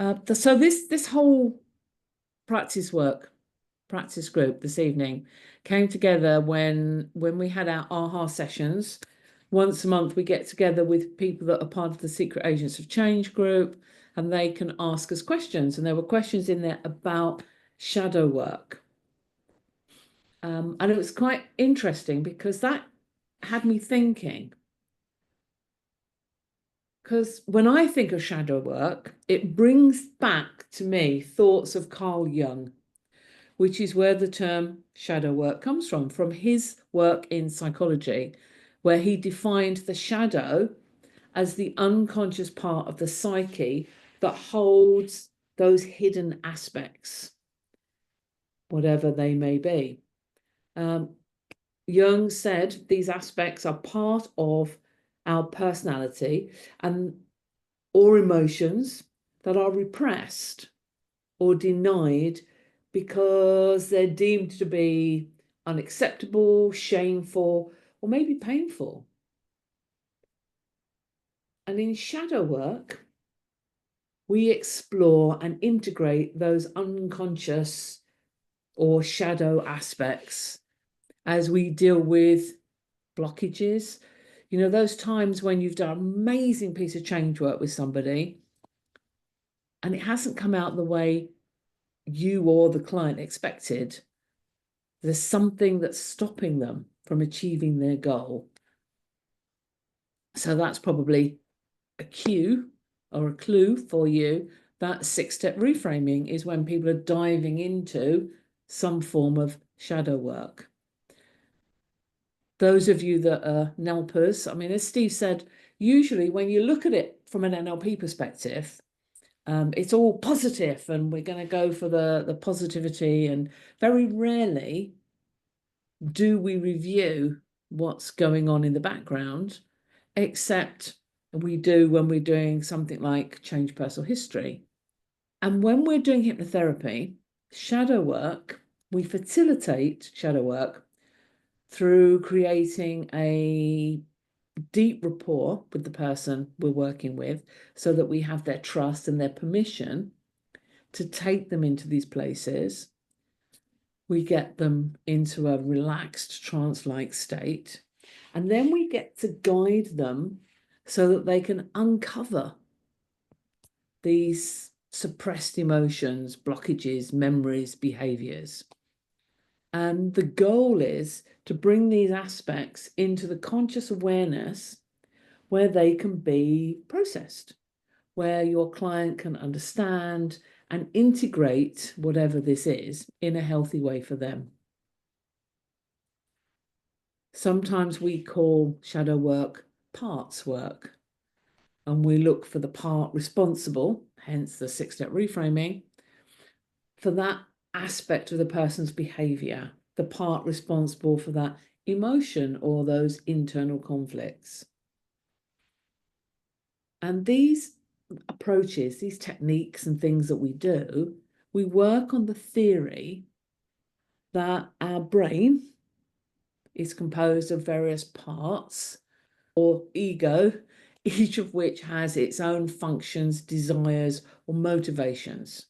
So this whole practice group this evening came together when we had our AHA sessions. Once a month, we get together with people that are part of the Secret Agents of Change group, and they can ask us questions. And there were questions in there about shadow work. And it was quite interesting because that had me thinking. Because when I think of shadow work, it brings back to me thoughts of Carl Jung, which is where the term shadow work comes from his work in psychology, where he defined the shadow as the unconscious part of the psyche that holds those hidden aspects, whatever they may be. Jung said these aspects are part of our personality or emotions that are repressed or denied because they're deemed to be unacceptable, shameful, or maybe painful. And in shadow work, we explore and integrate those unconscious or shadow aspects as we deal with blockages. You know, those times when you've done an amazing piece of change work with somebody and it hasn't come out the way you or the client expected. There's something that's stopping them from achieving their goal. So that's probably a cue or a clue for you that 6-step reframing is when people are diving into some form of shadow work. Those of you that are NLPers, I mean, as Steve said, usually when you look at it from an NLP perspective, it's all positive and we're going to go for the positivity, and very rarely do we review what's going on in the background, except we do when we're doing something like change personal history. And when we're doing hypnotherapy, shadow work, we facilitate shadow work through creating a deep rapport with the person we're working with so that we have their trust and their permission to take them into these places. We get them into a relaxed trance-like state, and then we get to guide them so that they can uncover these suppressed emotions, blockages, memories, behaviors. And the goal is to bring these aspects into the conscious awareness where they can be processed, where your client can understand and integrate whatever this is in a healthy way for them. Sometimes we call shadow work parts work, and we look for the part responsible, hence the 6-step reframing, for that aspect of the person's behavior, the part responsible for that emotion or those internal conflicts. And these approaches, these techniques and things that we do, we work on the theory that our brain is composed of various parts or ego, each of which has its own functions, desires, or motivations.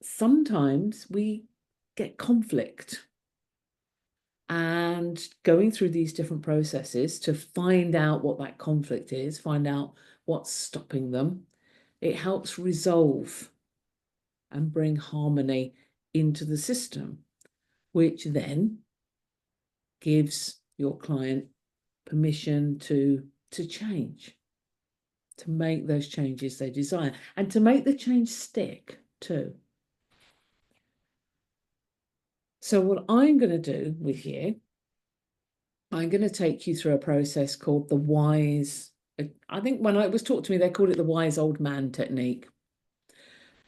Sometimes we get conflict, and going through these different processes to find out what that conflict is, find out what's stopping them, it helps resolve and bring harmony into the system, which then gives your client permission to change, to make those changes they desire, and to make the change stick too. So what I'm going to do with you, I'm going to take you through a process called the wise, I think when it was taught to me, they called it the wise old man technique.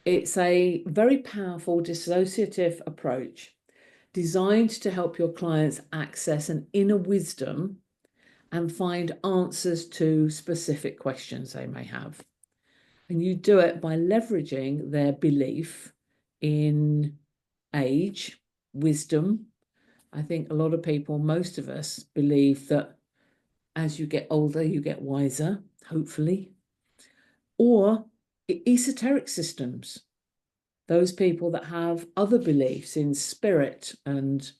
It's a very powerful dissociative approach designed to help your clients access an inner wisdom and find answers to specific questions they may have. And you do it by leveraging their belief in age, wisdom. I think a lot of people, most of us, believe that as you get older, you get wiser, hopefully. Or esoteric systems, those people that have other beliefs in spirit, and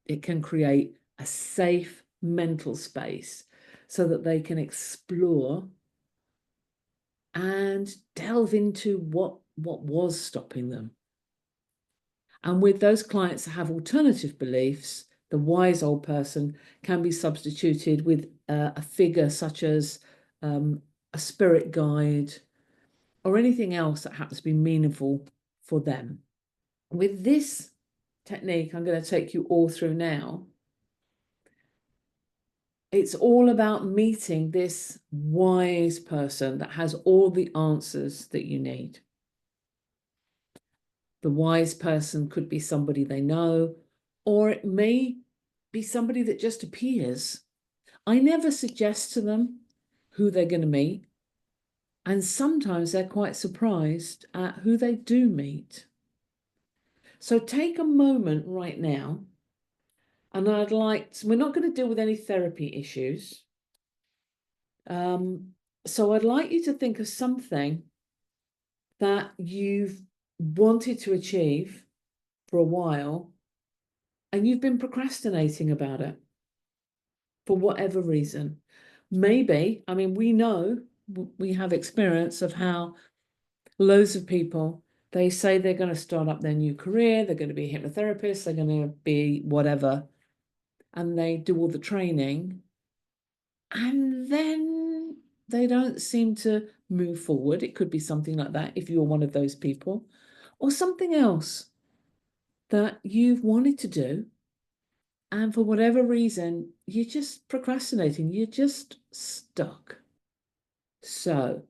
it can create a safe mental space so that they can explore and delve into what was stopping them. And with those clients that have alternative beliefs, the wise old person can be substituted with a figure such as a spirit guide or anything else that happens to be meaningful for them. With this technique I'm going to take you all through now, it's all about meeting this wise person that has all the answers that you need. The wise person could be somebody they know, or it may be somebody that just appears. I never suggest to them who they're going to meet, and sometimes they're quite surprised at who they do meet. So take a moment right now, and we're not going to deal with any therapy issues. So I'd like you to think of something that you've wanted to achieve for a while, and you've been procrastinating about it for whatever reason. Maybe, I mean, we have experience of how loads of people, they say they're going to start up their new career, they're going to be a hypnotherapist, they're going to be whatever, and they do all the training, and then they don't seem to move forward. It could be something like that if you're one of those people, or something else that you've wanted to do, and for whatever reason, you're just procrastinating, you're just stuck. So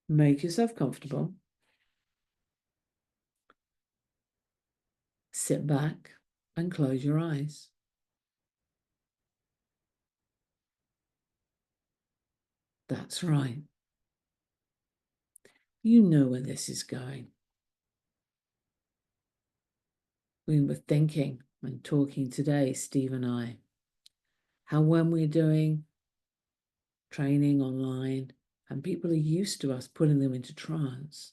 make yourself comfortable, sit back and close your eyes. That's right. You know where this is going. We were thinking and talking today, Steve and I, how when we're doing training online and people are used to us putting them into trance,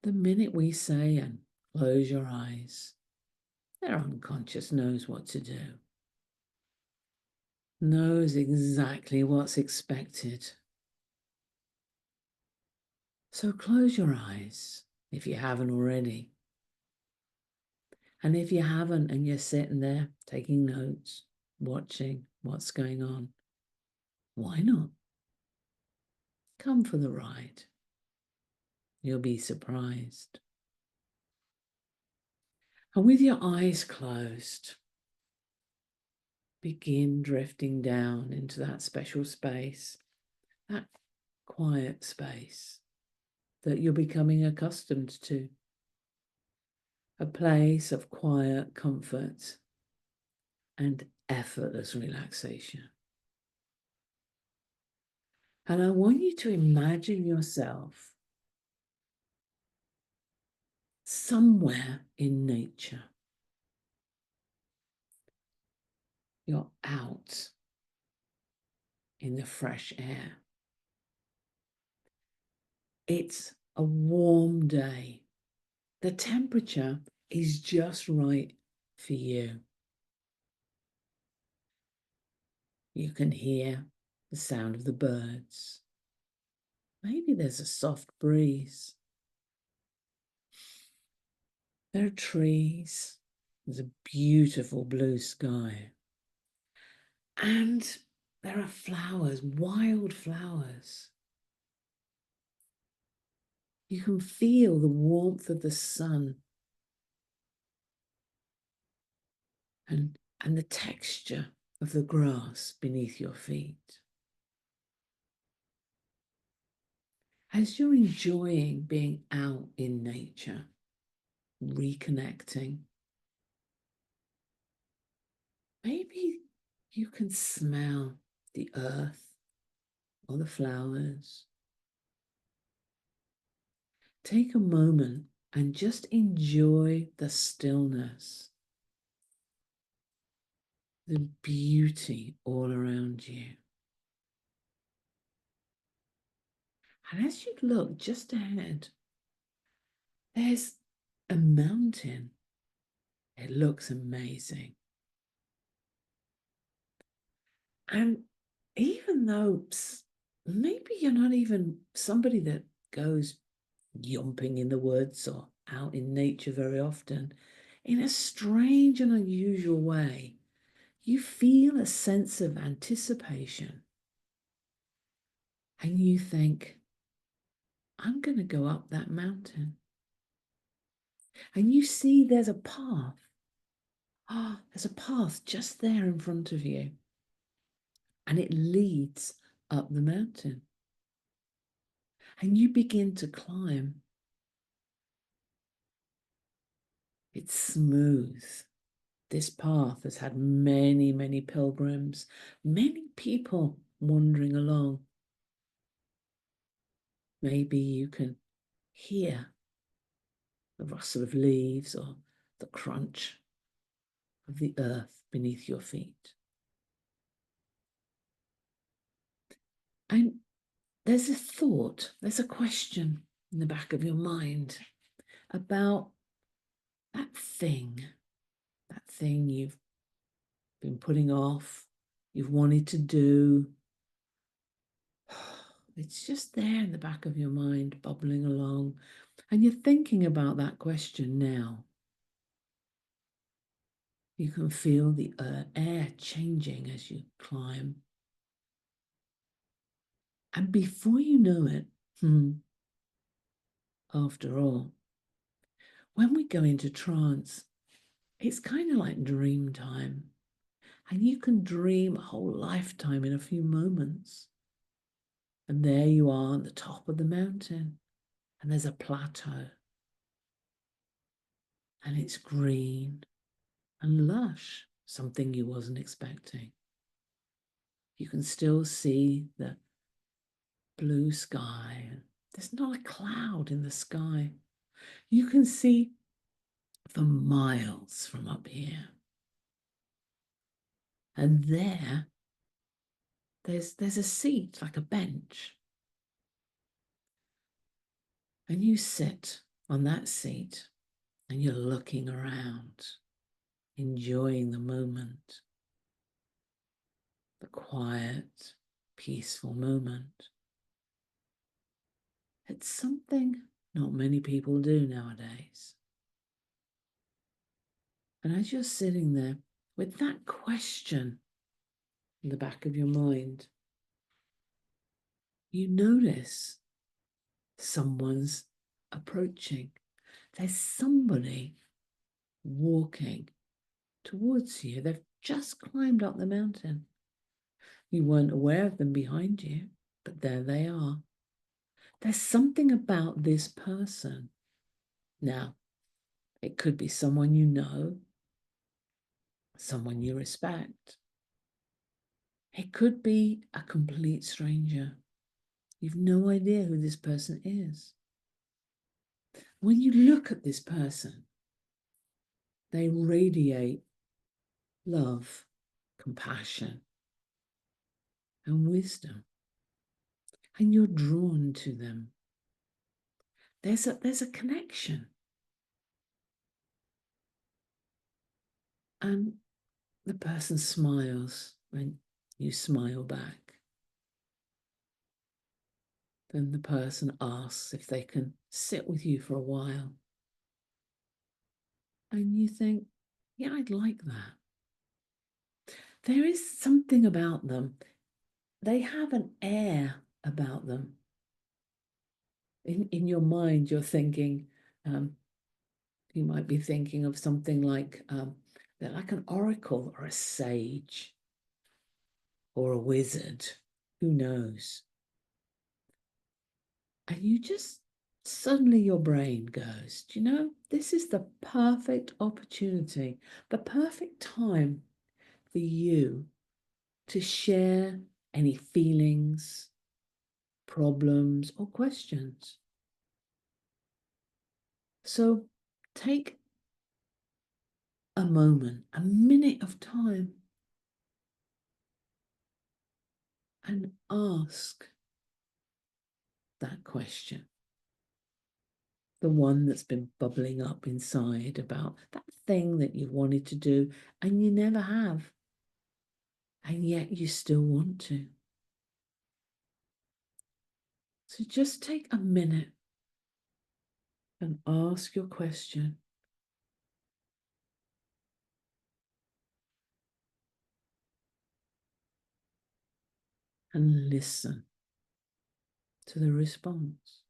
the minute we say and close your eyes, their unconscious knows what to do, knows exactly what's expected. So close your eyes if you haven't already. And if you haven't and you're sitting there taking notes, watching what's going on, why not? Come for the ride. You'll be surprised. And with your eyes closed, begin drifting down into that special space, that quiet space that you're becoming accustomed to. A place of quiet comfort and effortless relaxation. And I want you to imagine yourself somewhere in nature. You're out in the fresh air. It's a warm day. The temperature is just right for you. You can hear the sound of the birds. Maybe there's a soft breeze. There are trees. There's a beautiful blue sky. And there are flowers, wild flowers. You can feel the warmth of the sun and the texture of the grass beneath your feet. As you're enjoying being out in nature, reconnecting, maybe you can smell the earth or the flowers. Take a moment and just enjoy the stillness. the beauty all around you. And as you look just ahead, there's a mountain. It looks amazing. And even though maybe you're not even somebody that goes yomping in the woods or out in nature very often, in a strange and unusual way, you feel a sense of anticipation. And you think, I'm going to go up that mountain. And you see there's a path. There's a path just there in front of you. And it leads up the mountain. And you begin to climb. It's smooth. This path has had many, many pilgrims, many people wandering along. Maybe you can hear the rustle of leaves or the crunch of the earth beneath your feet. And there's a thought, there's a question in the back of your mind about that thing you've been putting off, you've wanted to do. It's just there in the back of your mind, bubbling along. And you're thinking about that question now. You can feel the air changing as you climb. And before you know it, after all, when we go into trance, it's kind of like dream time. And you can dream a whole lifetime in a few moments. And there you are on the top of the mountain. And there's a plateau. And it's green and lush, something you wasn't expecting. You can still see the blue sky. There's not a cloud in the sky. You can see for miles from up here. And there's a seat, like a bench. And you sit on that seat and you're looking around, enjoying the moment, the quiet, peaceful moment. It's something not many people do nowadays. And as you're sitting there with that question in the back of your mind, you notice someone's approaching. There's somebody walking towards you. They've just climbed up the mountain. You weren't aware of them behind you, but there they are. There's something about this person. Now, it could be someone you know, someone you respect. It could be a complete stranger. You've no idea who this person is. When you look at this person, they radiate love, compassion, and wisdom. And you're drawn to them. There's a connection. And the person smiles when you smile back. Then the person asks if they can sit with you for a while. And you think, yeah, I'd like that. There is something about them. They have an air about them. In your mind, you're thinking, you might be thinking of something like, they're like an oracle or a sage or a wizard. Who knows? And you just suddenly your brain goes, do you know, this is the perfect opportunity, the perfect time for you to share any feelings, problems, or questions. So take a moment, a minute of time, and ask that question. The one that's been bubbling up inside about that thing that you wanted to do and you never have, and yet you still want to. So just take a minute and ask your question. And listen to the response.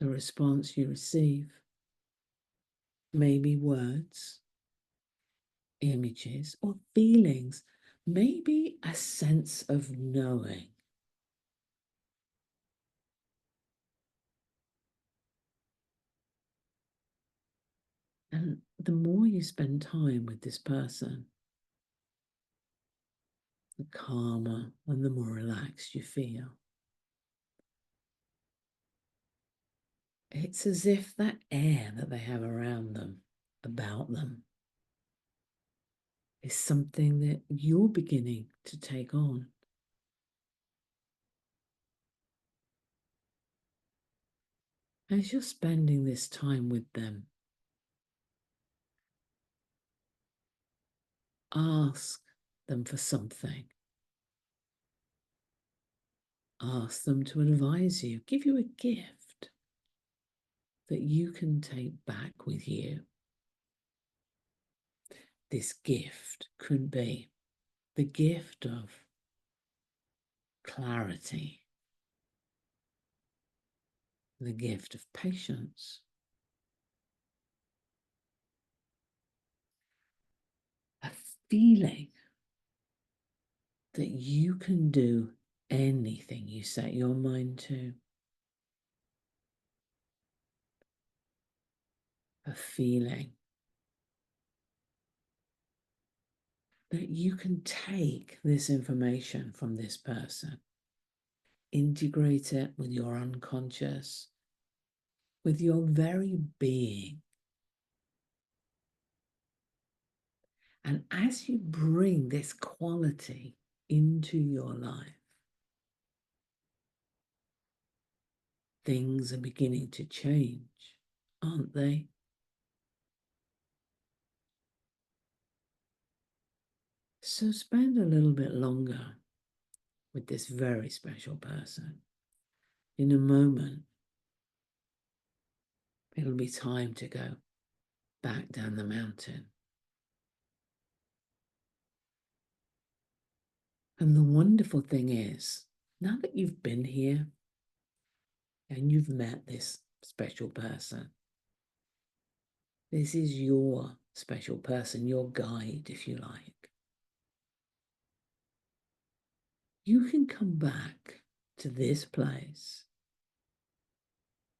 The response you receive may be words, images, or feelings, maybe a sense of knowing. And the more you spend time with this person, the calmer and the more relaxed you feel. It's as if that air that they have around them, about them, is something that you're beginning to take on. As you're spending this time with them, ask them for something. Ask them to advise you, give you a gift that you can take back with you. This gift could be the gift of clarity, the gift of patience, a feeling that you can do anything you set your mind to, a feeling that you can take this information from this person, integrate it with your unconscious, with your very being. And as you bring this quality into your life, things are beginning to change, aren't they? So spend a little bit longer with this very special person. In a moment, it'll be time to go back down the mountain. And the wonderful thing is, now that you've been here and you've met this special person, this is your special person, your guide, if you like. You can come back to this place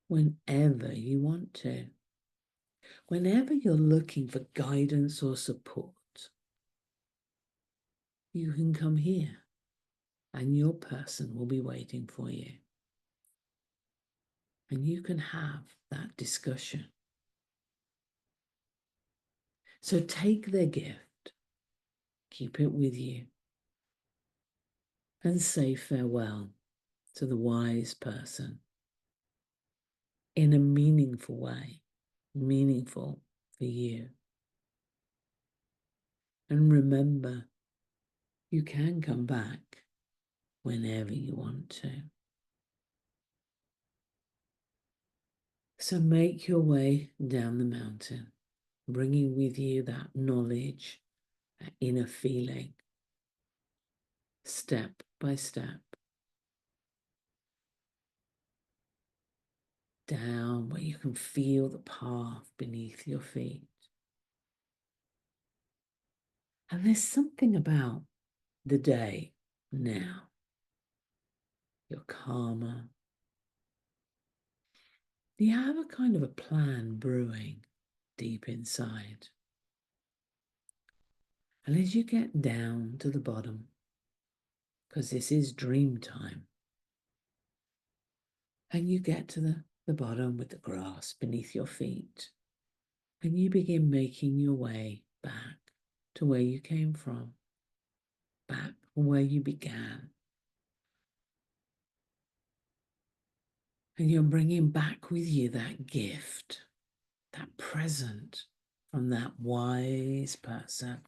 whenever you want to. Whenever you're looking for guidance or support, you can come here and your person will be waiting for you. And you can have that discussion. So take their gift, keep it with you, and say farewell to the wise person in a meaningful way, meaningful for you. And remember, you can come back whenever you want to. So make your way down the mountain, bringing with you that knowledge, that inner feeling, step by step, down where you can feel the path beneath your feet. And there's something about the day now. You're calmer. You have a kind of a plan brewing deep inside. And as you get down to the bottom, because this is dream time, and you get to the bottom with the grass beneath your feet, And you begin making your way back to where you came from, back from where you began. And you're bringing back with you that gift, that present from that wise person.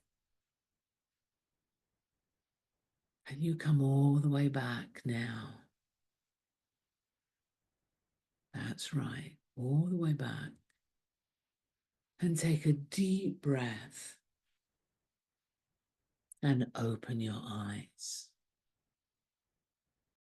And you come all the way back now. That's right, all the way back. And take a deep breath and open your eyes.